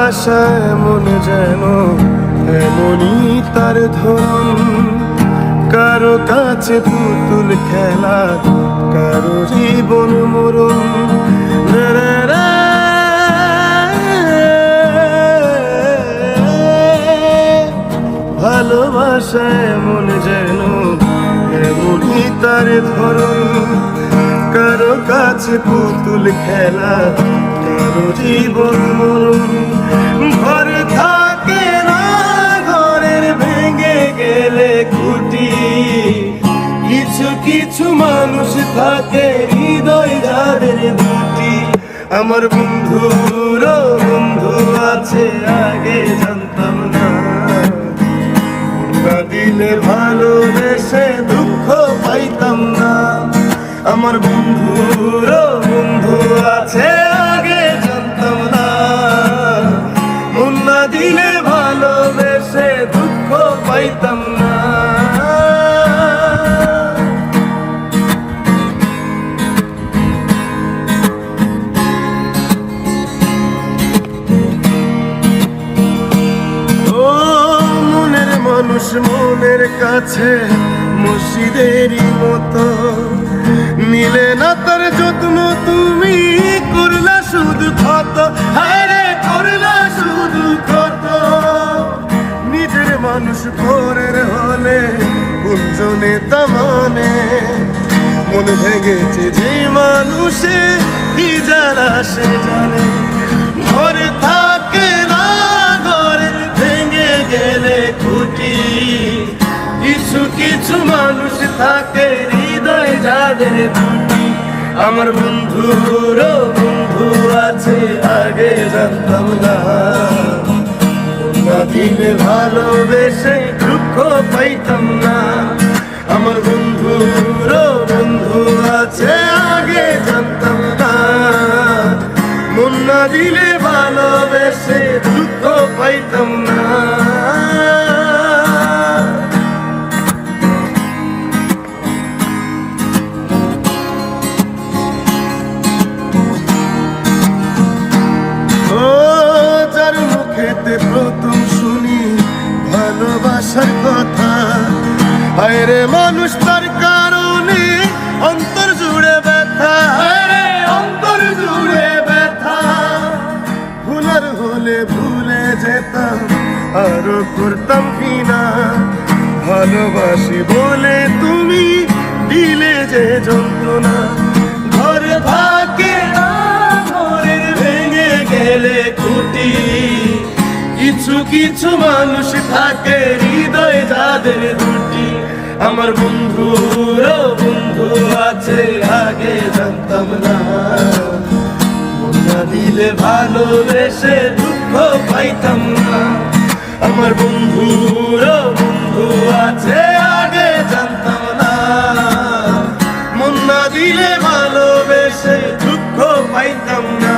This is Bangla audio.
ভালোবাসা এমন যেন এমনই তার ধরন, কারো কাছে পুতুল খেলা, কারো জীবন মরণ। ভালোবাসা এমন যেন এমনই তার ধরন, কারো কাছে পুতুল খেলা, কারো জীবন মরণ। ঘর থাকে না, ঘরের ভেঙে গেলে খুঁটি, কিছু কিছু মানুষ থাকে হৃদয় যাদের দুটি। আমার বন্ধুর বন্ধু আছে আগে জানতাম না, না দিলে ভালোবেসে দুঃখ পাইতাম না। আমার বন্ধুর বন্ধু আছে আগে জানতাম না, মন না দিলে ভালোবেসে দুঃখ পাইতাম না। মানুষ মনের কাছে মসজিদেরই মতো, মিলে না তার যত্ন, তুমি করলা শুধু ক্ষত। হায়রে করলা শুধু ক্ষত, নিজের মানুষ পরের হলে কুঞ্জনে তামানে। মন ভেঙেছে যে মানুষে কি জ্বালা সে জানে। ঘর থাকে না, ঘরে ভেঙে গেলে খুঁটি, কিছু কিছু মানুষ থাকে হৃদয় যাদের দুটি। আমার বন্ধুর বন্ধু আছে আগে জানতাম না, না দিলে ভালোবেসে দুঃখ পাইতাম না। আমার বন্ধুর বন্ধু আছে আগে জানতাম না, মন না দিলে ভালোবেসে দুঃখ পাইতাম না। প্রথম শুনি ভালোবাসার কথা, হায়রে মানুষ তার কারণে অন্তর জুড়ে ব্যথা। হায়রে অন্তর জুড়ে ব্যথা, ভুলার হলে ভুলে যেতাম, আরো করতাম কিনা। ভালোবাসি বলে তুমি দিলে যে যন্ত্রণা। ঘর থাকে না, ঘরের ভেঙে গেলে খুঁটি, কিছু কিছু মানুষ থাকে হৃদয় যাদের দুটি। আমার বন্ধুর বন্ধু আছে আগে জানতাম না, মন না দিলে ভালোবেসে দুঃখ পাইতাম না। আমার বন্ধুর বন্ধু আছে আগে জানতাম না, মন না দিলে ভালোবেসে দুঃখ পাইতাম না।